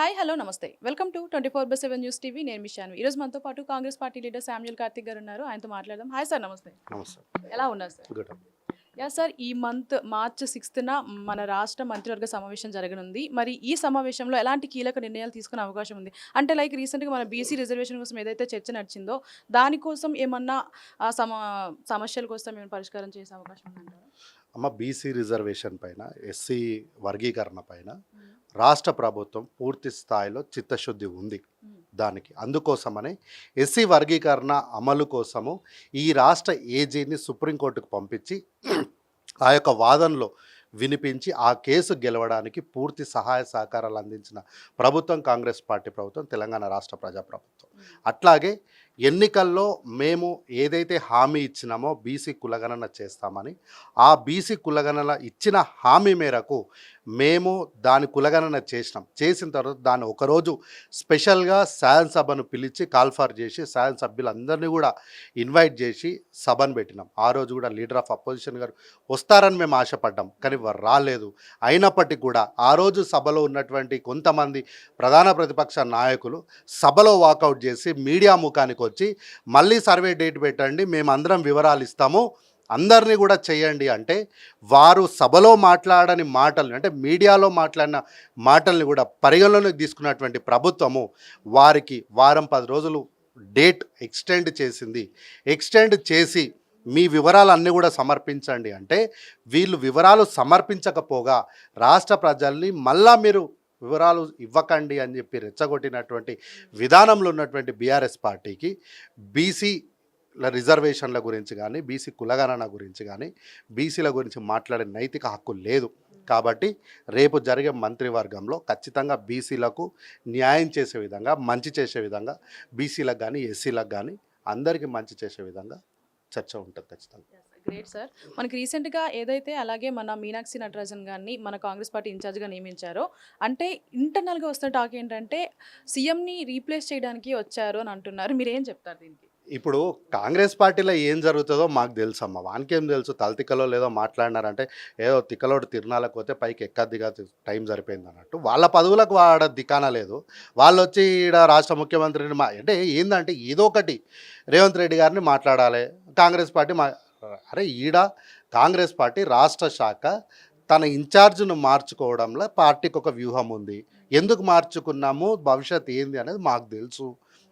Hi hello నమస్తే welcome to 24/7 news TV. నేను మీ శాన్వి. ఈరోజు మనతో పాటు Congress party leader Samuel Karthik గారు ఉన్నారు. ఆయనతో మాట్లాడదాం. హాయ్ సార్, నమస్తే. నమస్తే. ఎలా ఉన్నారు సార్? గుడ్. యా సార్, ఈ మంత్ మార్చ్ 6న మన రాష్ట్ర మంత్రివర్గ సమావేశం జరగనుంది. మరి ఈ సమావేశంలో ఎలాంటి కీలక నిర్ణయాలు తీసుకునే అవకాశం ఉంది? అంటే లైక్ రీసెంట్గా మన బీసీ రిజర్వేషన్ కోసం ఏదైతే చర్చ నడిచిందో దానికోసం ఏమన్నా సమస్యల కోసం ఏమైనా పరిష్కారం చేసే అవకాశం ఉందంటారా? అమ్మ, బీసీ రిజర్వేషన్ పైన, ఎస్సీ వర్గీకరణ పైన రాష్ట్ర ప్రభుత్వం పూర్తి స్థాయిలో చిత్తశుద్ధి ఉంది. దానికి అందుకోసమని ఎస్సీ వర్గీకరణ అమలు కోసము ఈ రాష్ట్ర ఏజీని సుప్రీంకోర్టుకు పంపించి ఆ యొక్క వాదనలో వినిపించి ఆ కేసు గెలవడానికి పూర్తి సహాయ సహకారాలు అందించిన ప్రభుత్వం కాంగ్రెస్ పార్టీ ప్రభుత్వం, తెలంగాణ రాష్ట్ర ప్రజాప్రభుత్వం. అట్లాగే ఎన్నికల్లో మేము ఏదైతే హామీ ఇచ్చినామో బీసీ కులగణన చేస్తామని, ఆ బీసీ కులగణన ఇచ్చిన హామీ మేరకు మేము దాని కులగణన చేసిన తర్వాత దాన్ని ఒకరోజు స్పెషల్గా శాసనసభను పిలిచి కాల్ఫార్ చేసి శాసనసభ్యులందరినీ కూడా ఇన్వైట్ చేసి సభను పెట్టినాం. ఆ రోజు కూడా లీడర్ ఆఫ్ అపోజిషన్ గారు వస్తారని మేము ఆశపడ్డాం, కానీ వారు రాలేదు. అయినప్పటికీ కూడా ఆ రోజు సభలో ఉన్నటువంటి కొంతమంది ప్రధాన ప్రతిపక్ష నాయకులు సభలో వాకౌట్ చేసి మీడియా ముఖానికి వచ్చి మళ్ళీ సర్వే డేట్ పెట్టండి, మేము అందరం వివరాలు ఇస్తాము, అందరినీ కూడా చేయండి అంటే, వారు సభలో మాట్లాడని మాటల్ని, అంటే మీడియాలో మాట్లాడిన మాటల్ని కూడా పరిగణలోకి తీసుకున్నటువంటి ప్రభుత్వము వారికి వారం 10 రోజులు డేట్ ఎక్స్టెండ్ చేసింది. ఎక్స్టెండ్ చేసి మీ వివరాలన్నీ కూడా సమర్పించండి అంటే, వీళ్ళు వివరాలు సమర్పించకపోగా రాష్ట్ర ప్రజల్ని మళ్ళా మీరు వివరాలు ఇవ్వకండి అని చెప్పి రెచ్చగొట్టినటువంటి విధానంలో ఉన్నటువంటి బీఆర్ఎస్ పార్టీకి బీసీ రిజర్వేషన్ల గురించి కానీ, బీసీ కులగణన గురించి కానీ, బీసీల గురించి మాట్లాడే నైతిక హక్కు లేదు. కాబట్టి రేపు జరిగే మంత్రివర్గంలో ఖచ్చితంగా బీసీలకు న్యాయం చేసే విధంగా, మంచి చేసే విధంగా, బీసీలకు కానీ ఎస్సీలకు కానీ అందరికీ మంచి చేసే విధంగా చర్చ ఉంటుంది ఖచ్చితంగా. Great sir. మనకి రీసెంట్గా ఏదైతే అలాగే మన మీనాక్షి నటరాజన్ గారిని మన కాంగ్రెస్ పార్టీ ఇన్ఛార్జ్గా నియమించారో, అంటే ఇంటర్నల్గా వస్తున్న టాక్ ఏంటంటే సీఎంని రీప్లేస్ చేయడానికి వచ్చారు అని అంటున్నారు. మీరు ఏం చెప్తారు దీనికి? ఇప్పుడు కాంగ్రెస్ పార్టీలో ఏం జరుగుతుందో మాకు తెలుసు అమ్మ. వానికేం తెలుసు? తలతిక్కలో లేదో మాట్లాడినారంటే ఏదో తిక్కలోడు తిరణాలకు పోతే పైకి ఎక్కదిగా టైం సరిపోయింది అన్నట్టు. వాళ్ళ పదవులకు వాడ దికానా లేదు. వాళ్ళు వచ్చి ఈడ రాష్ట్ర ముఖ్యమంత్రిని అంటే ఏంటంటే ఏదో ఒకటి రేవంత్ రెడ్డి గారిని మాట్లాడాలి. కాంగ్రెస్ పార్టీ అరే ఈడ కాంగ్రెస్ పార్టీ రాష్ట్ర శాఖ తన ఇన్ఛార్జ్ను మార్చుకోవడంలో పార్టీకి ఒక వ్యూహం ఉంది. ఎందుకు మార్చుకున్నాము, భవిష్యత్ ఏంది అనేది మాకు తెలుసు.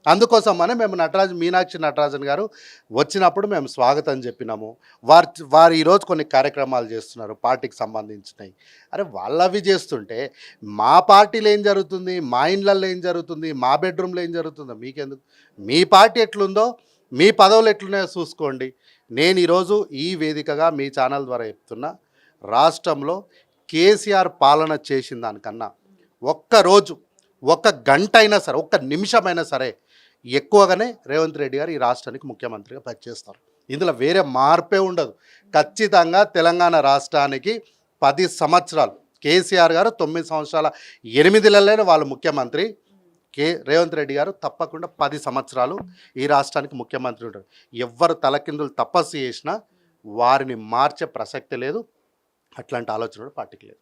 అందుకోసమనే మేము మీనాక్షి నటరాజన్ గారు వచ్చినప్పుడు మేము స్వాగతం చెప్పినాము. వారు ఈరోజు కొన్ని కార్యక్రమాలు చేస్తున్నారు పార్టీకి సంబంధించినవి. అరే వాళ్ళవి చేస్తుంటే మా పార్టీలో ఏం జరుగుతుంది, మా ఇండ్లలో ఏం జరుగుతుంది, మా బెడ్రూమ్లో ఏం జరుగుతుందో మీకెందుకు? మీ పార్టీ ఎట్లుందో, మీ పదవులు ఎట్లున్నాయో చూసుకోండి. నేను ఈరోజు ఈ వేదికగా మీ ఛానల్ ద్వారా చెప్తున్నా, రాష్ట్రంలో కేసీఆర్ పాలన చేసిన దానికన్నా ఒక్కరోజు, ఒక్క గంట అయినా సరే, ఒక్క నిమిషమైనా సరే ఎక్కువగానే రేవంత్ రెడ్డి గారు ఈ రాష్ట్రానికి ముఖ్యమంత్రిగా పనిచేస్తారు. ఇందులో వేరే మార్పే ఉండదు. ఖచ్చితంగా తెలంగాణ రాష్ట్రానికి 10 సంవత్సరాలు, కేసీఆర్ గారు 9 సంవత్సరాల 8 నెలలైన వాళ్ళు ముఖ్యమంత్రి, రేవంత్ రెడ్డి గారు తప్పకుండా 10 సంవత్సరాలు ఈ రాష్ట్రానికి ముఖ్యమంత్రి ఉంటారు. ఎవ్వరు తలకిందులు తపస్సు చేసినా వారిని మార్చే ప్రసక్తి లేదు. అట్లాంటి ఆలోచన పార్టీకి లేదు.